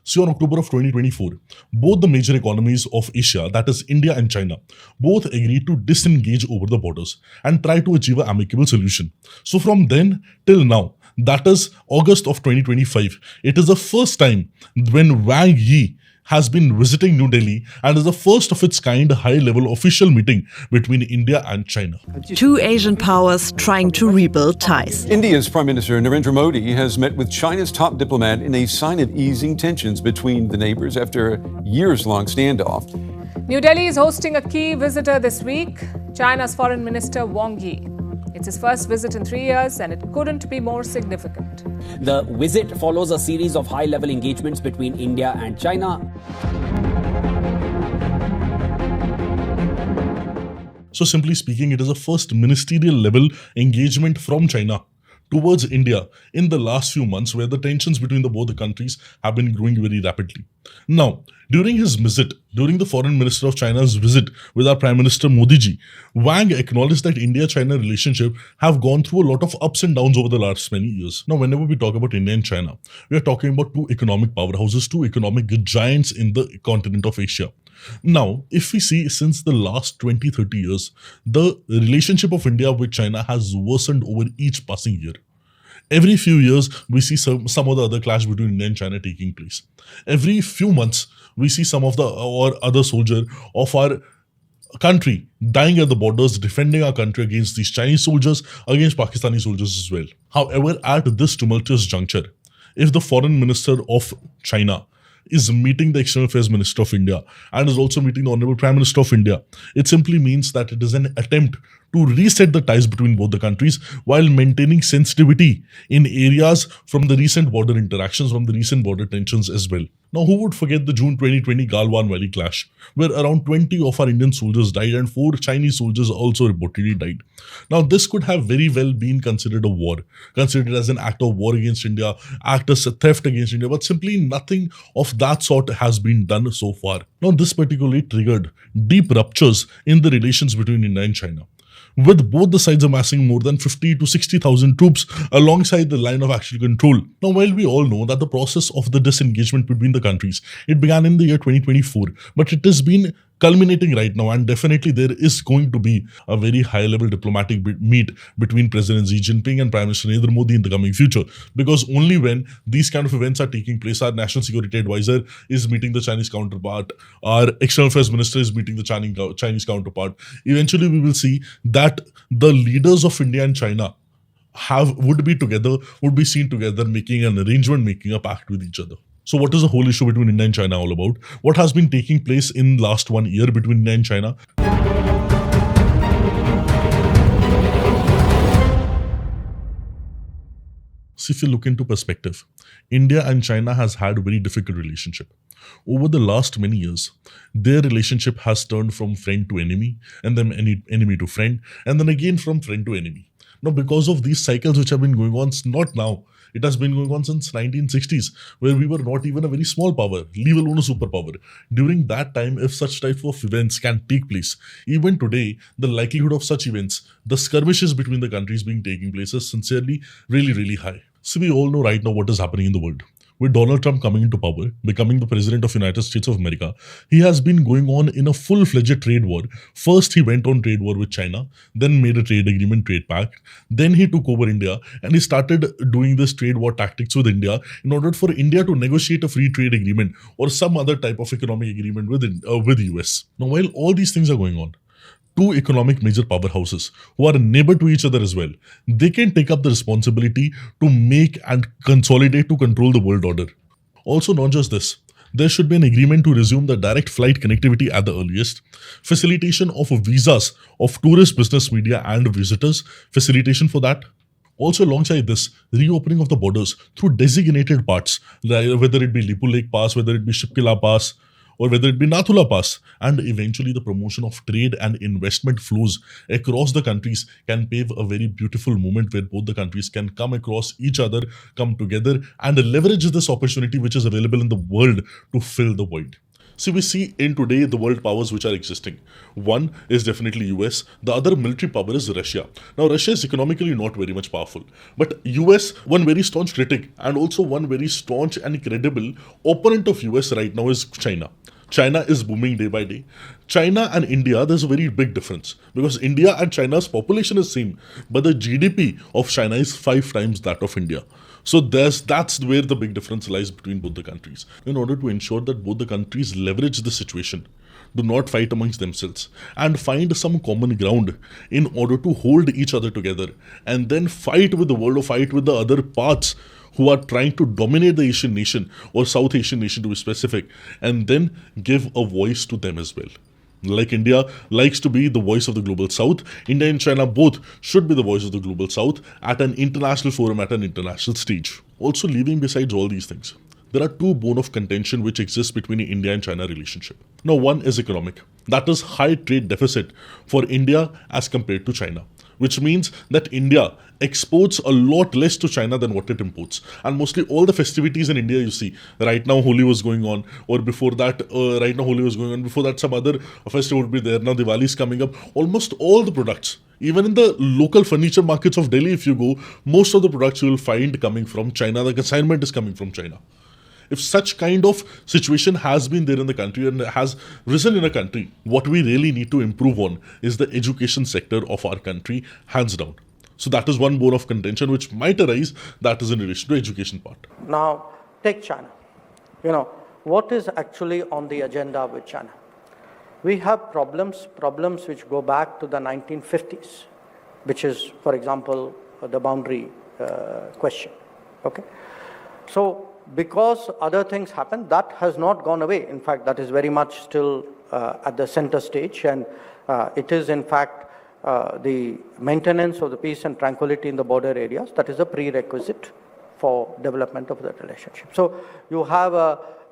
See, on October of 2024, both the major economies of Asia, that is India and China, both agreed to disengage over the borders and try to achieve an amicable solution. So from then till now, that is August of 2025, it is the first time when Wang Yi has been visiting New Delhi and is the first of its kind high-level official meeting between India and China. Two Asian powers trying to rebuild ties. India's Prime Minister Narendra Modi has met with China's top diplomat in a sign of easing tensions between the neighbors after a years-long standoff. New Delhi is hosting a key visitor this week, China's Foreign Minister Wang Yi. It's his first visit in 3 years and it couldn't be more significant. The visit follows a series of high-level engagements between India and China. So simply speaking, it is a first ministerial level engagement from China towards India in the last few months, where the tensions between both the countries have been growing very rapidly. Now, during his visit, during the Foreign Minister of China's visit with our Prime Minister Modi ji, Wang acknowledged that India-China relationship have gone through a lot of ups and downs over the last many years. Now, whenever we talk about India and China, we are talking about two economic powerhouses, two economic giants in the continent of Asia. Now, if we see since the last 20-30 years, the relationship of India with China has worsened over each passing year. Every few years, we see some of the other clash between India and China taking place. Every few months, we see some of the or other soldier of our country dying at the borders, defending our country against these Chinese soldiers, against Pakistani soldiers as well. However, at this tumultuous juncture, if the Foreign Minister of China is meeting the External Affairs Minister of India and is also meeting the Honorable Prime Minister of India, it simply means that it is an attempt to reset the ties between both the countries while maintaining sensitivity in areas from the recent border interactions, from the recent border tensions as well. Now, who would forget the June 2020 Galwan Valley clash, where around 20 of our Indian soldiers died and 4 Chinese soldiers also reportedly died. Now, this could have very well been considered a war, considered as an act of war against India, act as a theft against India, but simply nothing of that sort has been done so far. Now, this particularly triggered deep ruptures in the relations between India and China, with both the sides amassing more than 50 to 60,000 troops alongside the line of actual control. Now, while we all know that the process of the disengagement between the countries, it began in the year 2024, but it has been culminating right now, and definitely there is going to be a very high-level diplomatic meet between President Xi Jinping and Prime Minister Narendra Modi in the coming future, because only when these kind of events are taking place, our National Security Advisor is meeting the Chinese counterpart, our External Affairs Minister is meeting the Chinese counterpart. Eventually, we will see that the leaders of India and China would be seen together, making an arrangement, making a pact with each other. So what is the whole issue between India and China all about? What has been taking place in last 1 year between India and China? So if you look into perspective, India and China has had a very difficult relationship. Over the last many years, their relationship has turned from friend to enemy, and then enemy to friend, and then again from friend to enemy. Now, because of these cycles which have been going on, not now, it has been going on since 1960s, where we were not even a very small power, leave alone a superpower. During that time, if such type of events can take place, even today, the likelihood of such events, the skirmishes between the countries taking place is sincerely really, really high. So we all know right now what is happening in the world. With Donald Trump coming into power, becoming the President of the United States of America, he has been going on in a full-fledged trade war. First, he went on trade war with China, then made a trade agreement, trade pact. Then he took over India and he started doing this trade war tactics with India in order for India to negotiate a free trade agreement or some other type of economic agreement with the US. Now, while all these things are going on, two economic major powerhouses who are a neighbor to each other as well, they can take up the responsibility to make and consolidate to control the world order. Also, not just this, there should be an agreement to resume the direct flight connectivity at the earliest, facilitation of visas of tourist, business, media and visitors, facilitation for that. Also, alongside this, reopening of the borders through designated parts, whether it be Lipu Lake Pass, whether it be Shipkila Pass, or whether it be Nathula Pass, and eventually the promotion of trade and investment flows across the countries can pave a very beautiful moment where both the countries can come across each other, come together and leverage this opportunity which is available in the world to fill the void. See, we see in today the world powers which are existing. One is definitely US. The other military power is Russia. Now, Russia is economically not very much powerful. But US, one very staunch critic and also one very staunch and credible opponent of US right now is China. China is booming day by day. China and India, there's a very big difference because India and China's population is same, but the GDP of China is 5 times that of India. So that's where the big difference lies between both the countries. In order to ensure that both the countries leverage the situation, do not fight amongst themselves and find some common ground in order to hold each other together and then fight with the world or fight with the other parts who are trying to dominate the Asian nation or South Asian nation to be specific, and then give a voice to them as well. Like India likes to be the voice of the global south, India and China both should be the voice of the global south at an international forum, at an international stage. Also, leaving besides all these things, there are two bone of contention which exist between India and China relationship. Now, one is economic. That is high trade deficit for India as compared to China, which means that India exports a lot less to China than what it imports. And mostly all the festivities in India, you see, right now Holi was going on, or before that, right now Holi was going on, before that some other festival would be there, now Diwali is coming up. Almost all the products, even in the local furniture markets of Delhi, if you go, most of the products you will find coming from China, the consignment is coming from China. If such kind of situation has been there in the country and has risen in a country, what we really need to improve on is the education sector of our country, hands down. So that is one bone of contention which might arise, that is in relation to education part. Now, take China. What is actually on the agenda with China? We have problems which go back to the 1950s, which is, for example, the boundary question. Okay? So, because other things happen, that has not gone away. In fact, that is very much still at the center stage, and it is in fact the maintenance of the peace and tranquility in the border areas that is a prerequisite for development of that relationship. So you have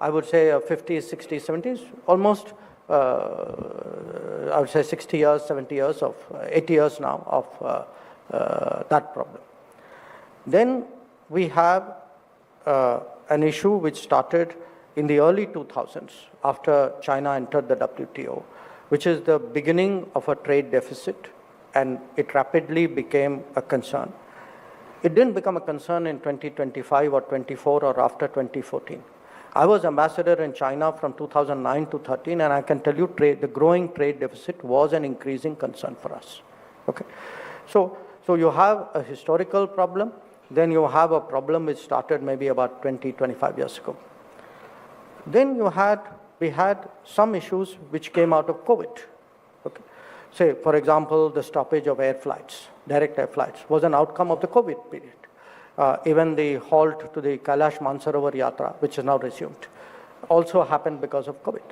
I would say 50s, 60s, 70s, almost I would say 60 years, 70 years of 80 years now of that problem. Then we have an issue which started in the early 2000s after China entered the WTO, which is the beginning of a trade deficit, and it rapidly became a concern. It didn't become a concern in 2025 or 24 or after 2014. I was ambassador in China from 2009 to 13, and I can tell you the growing trade deficit was an increasing concern for us. Okay, so you have a historical problem. Then you have a problem which started maybe about 20, 25 years ago. Then we had some issues which came out of COVID. Okay. Say, for example, the stoppage of air flights, direct air flights, was an outcome of the COVID period. Even the halt to the Kailash Mansarovar Yatra, which is now resumed, also happened because of COVID.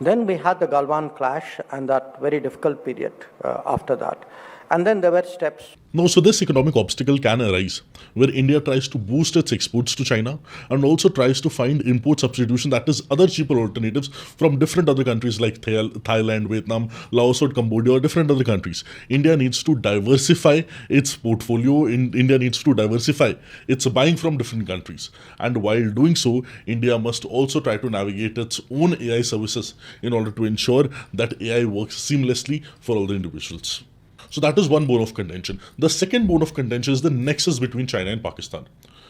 Then we had the Galwan clash and that very difficult period after that. And then there were steps. No, so this economic obstacle can arise where India tries to boost its exports to China and also tries to find import substitution, that is other cheaper alternatives from different other countries like Thailand, Vietnam, Laos or Cambodia or different other countries. India needs to diversify its portfolio, India needs to diversify its buying from different countries. And while doing so, India must also try to navigate its own AI services in order to ensure that AI works seamlessly for all the individuals. So that is one bone of contention. The second bone of contention is the nexus between China and Pakistan.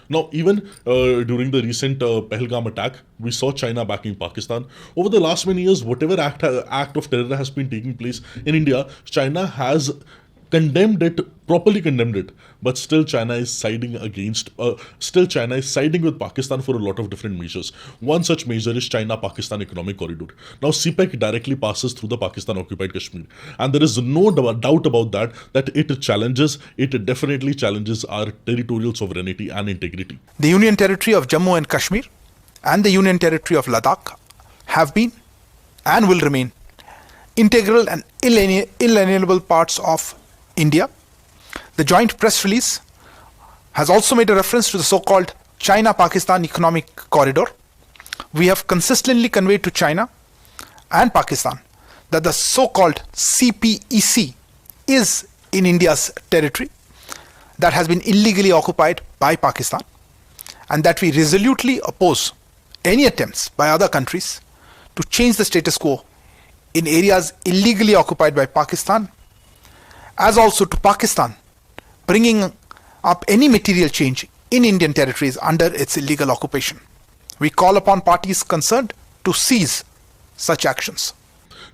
Now, even during the recent Pahalgam attack, we saw China backing Pakistan. Over the last many years, whatever act of terror has been taking place in India, China has properly condemned it, but still China is siding with Pakistan for a lot of different measures. One such measure is China-Pakistan Economic Corridor. Now, CPEC directly passes through the Pakistan-occupied Kashmir, and there is no doubt about that it definitely challenges our territorial sovereignty and integrity. The Union Territory of Jammu and Kashmir and the Union Territory of Ladakh have been and will remain integral and inalienable parts of India. The joint press release has also made a reference to the so-called China-Pakistan Economic Corridor. We have consistently conveyed to China and Pakistan that the so-called CPEC is in India's territory that has been illegally occupied by Pakistan, and that we resolutely oppose any attempts by other countries to change the status quo in areas illegally occupied by Pakistan, as also to Pakistan bringing up any material change in Indian territories under its illegal occupation. We call upon parties concerned to cease such actions.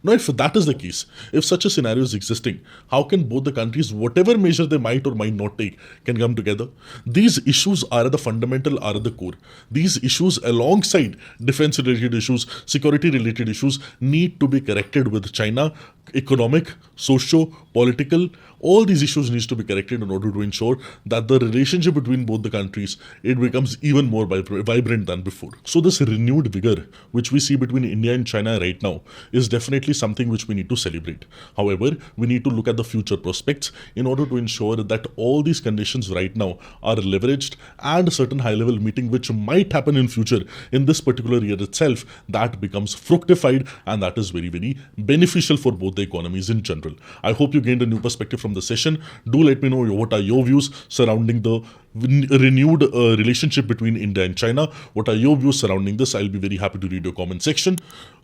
Now, if that is the case, if such a scenario is existing, how can both the countries, whatever measure they might or might not take, can come together? These issues are at the fundamental, are at the core. These issues, alongside defense-related issues, security-related issues, need to be corrected with China. Economic, socio-political, all these issues needs to be corrected in order to ensure that the relationship between both the countries, it becomes even more vibrant than before. So this renewed vigor which we see between India and China right now is definitely something which we need to celebrate. However, we need to look at the future prospects in order to ensure that all these conditions right now are leveraged, and a certain high-level meeting which might happen in future in this particular year itself, that becomes fructified, and that is very, very beneficial for both the economies in general. I hope you gained a new perspective from the session. Do let me know what are your views surrounding the renewed relationship between India and China. What are your views surrounding this? I'll be very happy to read your comment section.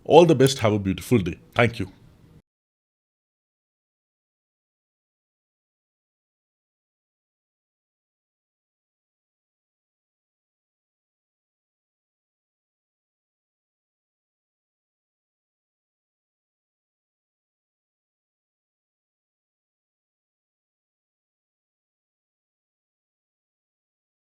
All the best. Have a beautiful day. Thank you.